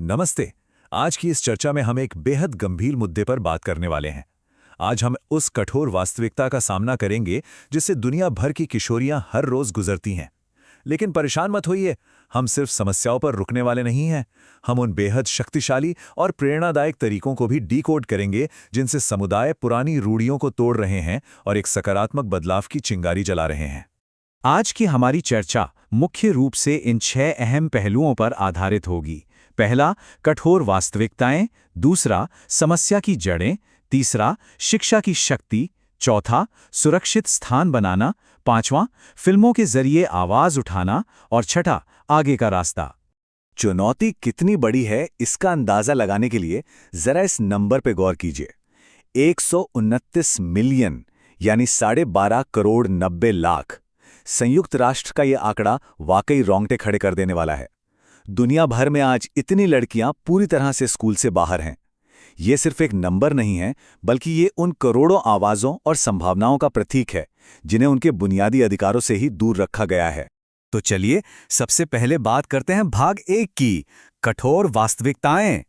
नमस्ते। आज की इस चर्चा में हम एक बेहद गंभीर मुद्दे पर बात करने वाले हैं। आज हम उस कठोर वास्तविकता का सामना करेंगे जिससे दुनिया भर की किशोरियां हर रोज गुजरती हैं। लेकिन परेशान मत होइए, हम सिर्फ समस्याओं पर रुकने वाले नहीं हैं। हम उन बेहद शक्तिशाली और प्रेरणादायक तरीकों को भी डिकोड करेंगे जिनसे समुदाय पुरानी रूढ़ियों को तोड़ रहे हैं और एक सकारात्मक बदलाव की चिंगारी जला रहे हैं। आज की हमारी चर्चा मुख्य रूप से इन 6 अहम पहलुओं पर आधारित होगी। पहला, कठोर वास्तविकताएं। दूसरा, समस्या की जड़ें। तीसरा, शिक्षा की शक्ति। चौथा, सुरक्षित स्थान बनाना। पांचवां, फिल्मों के जरिए आवाज उठाना। और छठा, आगे का रास्ता। चुनौती कितनी बड़ी है इसका अंदाजा लगाने के लिए जरा इस नंबर पे गौर कीजिए। 129 मिलियन यानी 12.5 करोड़ 90 लाख। संयुक्त राष्ट्र का यह आंकड़ा वाकई रोंगटे खड़े कर देने वाला है। दुनिया भर में आज इतनी लड़कियां पूरी तरह से स्कूल से बाहर हैं। ये सिर्फ एक नंबर नहीं है, बल्कि ये उन करोड़ों आवाजों और संभावनाओं का प्रतीक है जिन्हें उनके बुनियादी अधिकारों से ही दूर रखा गया है। तो चलिए सबसे पहले बात करते हैं भाग 1 की, कठोर वास्तविकताएं।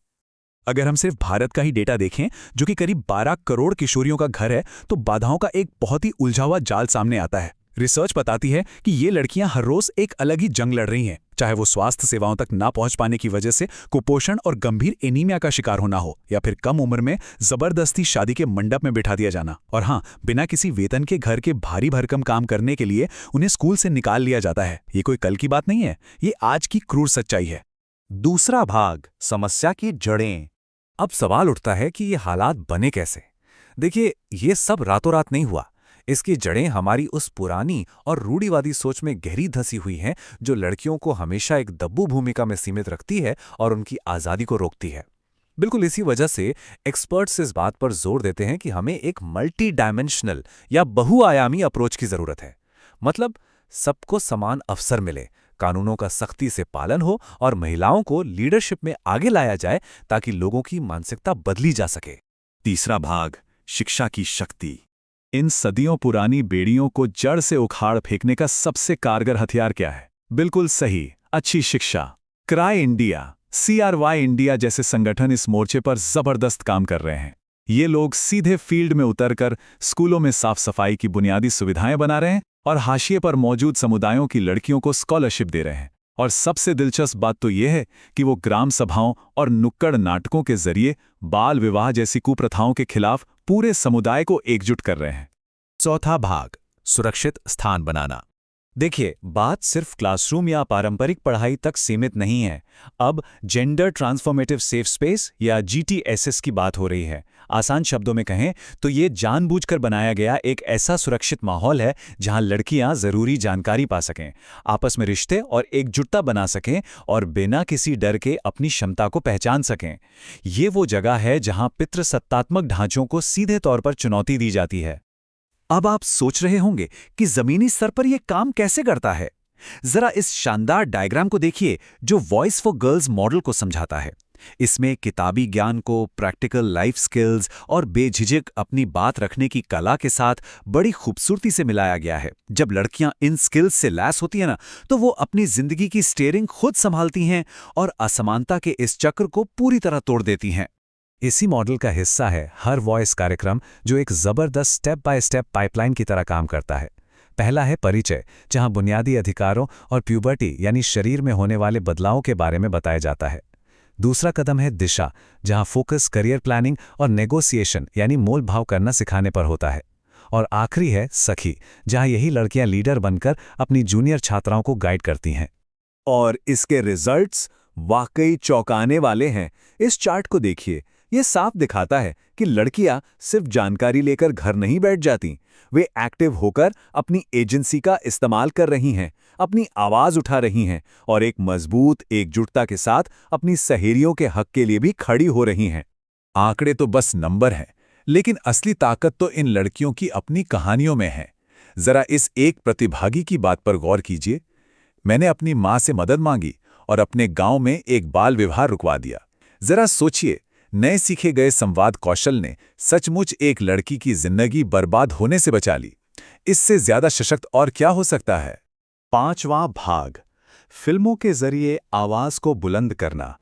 अगर हम सिर्फ भारत का ही डेटा देखें, जो कि करीब 12 करोड़ किशोरियों का घर है, तो बाधाओं का एक बहुत ही उलझा हुआ जाल सामने आता है। रिसर्च बताती है कि ये लड़कियां हर रोज एक अलग ही जंग लड़ रही हैं, चाहे वो स्वास्थ्य सेवाओं तक ना पहुंच पाने की वजह से कुपोषण और गंभीर एनीमिया का शिकार होना हो, या फिर कम उम्र में जबरदस्ती शादी के मंडप में बिठा दिया जाना, और हाँ, बिना किसी वेतन के घर के भारी भरकम काम करने के लिए उन्हें स्कूल से निकाल लिया जाता है। ये कोई कल की बात नहीं है, ये आज की क्रूर सच्चाई है। दूसरा भाग, समस्या की जड़ें। अब सवाल उठता है कि ये हालात बने कैसे। देखिए, ये सब रातों रात नहीं हुआ। इसकी जड़ें हमारी उस पुरानी और रूढ़िवादी सोच में गहरी धंसी हुई हैं, जो लड़कियों को हमेशा एक दब्बू भूमिका में सीमित रखती है और उनकी आज़ादी को रोकती है। बिल्कुल इसी वजह से एक्सपर्ट्स इस बात पर जोर देते हैं कि हमें एक मल्टी डायमेंशनल या बहुआयामी अप्रोच की ज़रूरत है। मतलब सबको समान अवसर मिले, कानूनों का सख्ती से पालन हो और महिलाओं को लीडरशिप में आगे लाया जाए, ताकि लोगों की मानसिकता बदली जा सके। तीसरा भाग, शिक्षा की शक्ति। इन सदियों पुरानी बेड़ियों को जड़ से उखाड़ फेंकने का सबसे कारगर हथियार क्या है? बिल्कुल सही, अच्छी शिक्षा। क्राई इंडिया, CRY इंडिया जैसे संगठन इस मोर्चे पर जबरदस्त काम कर रहे हैं। ये लोग सीधे फील्ड में उतरकर स्कूलों में साफ सफाई की बुनियादी सुविधाएं बना रहे हैं और हाशिए पर मौजूद समुदायों की लड़कियों को स्कॉलरशिप दे रहे हैं। और सबसे दिलचस्प बात तो यह है कि वो ग्राम सभाओं और नुक्कड़ नाटकों के जरिए बाल विवाह जैसी कुप्रथाओं के खिलाफ पूरे समुदाय को एकजुट कर रहे हैं। चौथा भाग, सुरक्षित स्थान बनाना। देखिए, बात सिर्फ क्लासरूम या पारंपरिक पढ़ाई तक सीमित नहीं है। अब जेंडर ट्रांसफॉर्मेटिव सेफ स्पेस या GTSS की बात हो रही है। आसान शब्दों में कहें तो ये जानबूझकर बनाया गया एक ऐसा सुरक्षित माहौल है जहां लड़कियां जरूरी जानकारी पा सकें, आपस में रिश्ते और एकजुटता बना सकें और बिना किसी डर के अपनी क्षमता को पहचान सकें। ये वो जगह है जहां पितृसत्तात्मक ढांचों को सीधे तौर पर चुनौती दी जाती है। अब आप सोच रहे होंगे कि जमीनी स्तर पर यह काम कैसे करता है। जरा इस शानदार डायग्राम को देखिए, जो वॉइस फॉर गर्ल्स मॉडल को समझाता है। इसमें किताबी ज्ञान को प्रैक्टिकल लाइफ स्किल्स और बेझिझक अपनी बात रखने की कला के साथ बड़ी खूबसूरती से मिलाया गया है। जब लड़कियां इन स्किल्स से लैस होती हैं ना, तो वो अपनी जिंदगी की स्टीयरिंग खुद संभालती हैं और असमानता के इस चक्र को पूरी तरह तोड़ देती हैं। इसी मॉडल का हिस्सा है हर वॉइस कार्यक्रम, जो एक जबरदस्त स्टेप बाय स्टेप पाइपलाइन की तरह काम करता है। पहला है परिचय, जहां बुनियादी अधिकारों और प्यूबर्टी यानी शरीर में होने वाले बदलावों के बारे में बताया जाता है। दूसरा कदम है दिशा, जहां फोकस करियर प्लानिंग और नेगोशिएशन यानी मोल भाव करना सिखाने पर होता है। और आखिरी है सखी, जहां यही लड़कियां लीडर बनकर अपनी जूनियर छात्राओं को गाइड करती हैं। और इसके रिजल्ट्स वाकई चौंकाने वाले हैं। इस चार्ट को देखिए, ये साफ दिखाता है कि लड़कियां सिर्फ जानकारी लेकर घर नहीं बैठ जाती, वे एक्टिव होकर अपनी एजेंसी का इस्तेमाल कर रही हैं, अपनी आवाज उठा रही हैं और एक मजबूत एकजुटता के साथ अपनी सहेलियों के हक के लिए भी खड़ी हो रही हैं। आंकड़े तो बस नंबर हैं, लेकिन असली ताकत तो इन लड़कियों की अपनी कहानियों में है। जरा इस एक प्रतिभागी की बात पर गौर कीजिए। मैंने अपनी मां से मदद मांगी और अपने गांव में एक बाल विवाह रुकवा दिया। जरा सोचिए, नए सीखे गए संवाद कौशल ने सचमुच एक लड़की की जिंदगी बर्बाद होने से बचा ली। इससे ज्यादा सशक्त और क्या हो सकता है? पांचवां भाग, फिल्मों के जरिए आवाज को बुलंद करना।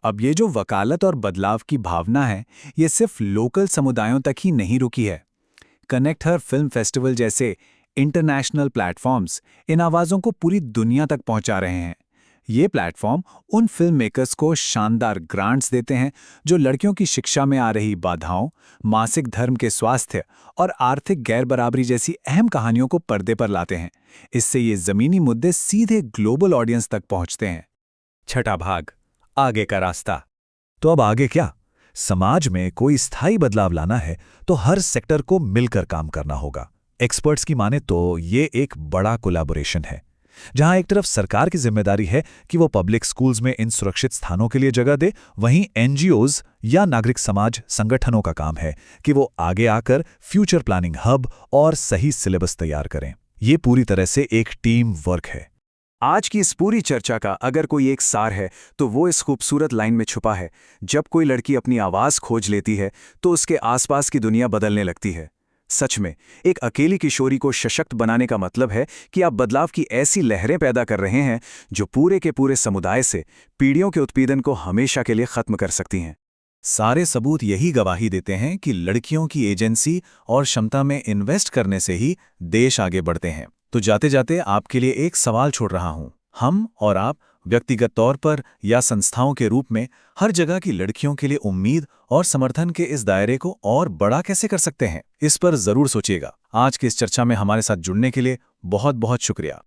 अब ये जो वकालत और बदलाव की भावना है, ये सिर्फ लोकल समुदायों तक ही नहीं रुकी है। कनेक्ट हर फिल्म फेस्टिवल जैसे इंटरनेशनल प्लेटफॉर्म्स इन आवाज़ों को पूरी दुनिया तक पहुंचा रहे हैं। ये प्लेटफॉर्म उन फिल्म मेकर्स को शानदार ग्रांट्स देते हैं जो लड़कियों की शिक्षा में आ रही बाधाओं, मासिक धर्म के स्वास्थ्य और आर्थिक गैरबराबरी जैसी अहम कहानियों को पर्दे पर लाते हैं। इससे ये ज़मीनी मुद्दे सीधे ग्लोबल ऑडियंस तक पहुंचते हैं। छठा भाग, आगे का रास्ता। तो अब आगे क्या? समाज में कोई स्थायी बदलाव लाना है तो हर सेक्टर को मिलकर काम करना होगा। एक्सपर्ट्स की माने तो ये एक बड़ा कोलैबोरेशन है, जहां एक तरफ सरकार की जिम्मेदारी है कि वो पब्लिक स्कूल्स में इन सुरक्षित स्थानों के लिए जगह दे, वहीं एनजीओज या नागरिक समाज संगठनों का काम है कि वो आगे आकर फ्यूचर प्लानिंग हब और सही सिलेबस तैयार करें। ये पूरी तरह से एक टीम वर्क है। आज की इस पूरी चर्चा का अगर कोई एक सार है तो वो इस खूबसूरत लाइन में छुपा है। जब कोई लड़की अपनी आवाज़ खोज लेती है तो उसके आसपास की दुनिया बदलने लगती है। सच में, एक अकेली किशोरी को सशक्त बनाने का मतलब है कि आप बदलाव की ऐसी लहरें पैदा कर रहे हैं जो पूरे के पूरे समुदाय से पीढ़ियों के उत्पीड़न को हमेशा के लिए खत्म कर सकती हैं। सारे सबूत यही गवाही देते हैं कि लड़कियों की एजेंसी और क्षमता में इन्वेस्ट करने से ही देश आगे बढ़ते हैं। तो जाते जाते आपके लिए एक सवाल छोड़ रहा हूं। हम और आप व्यक्तिगत तौर पर या संस्थाओं के रूप में हर जगह की लड़कियों के लिए उम्मीद और समर्थन के इस दायरे को और बड़ा कैसे कर सकते हैं? इस पर जरूर सोचिएगा। आज की इस चर्चा में हमारे साथ जुड़ने के लिए बहुत बहुत शुक्रिया।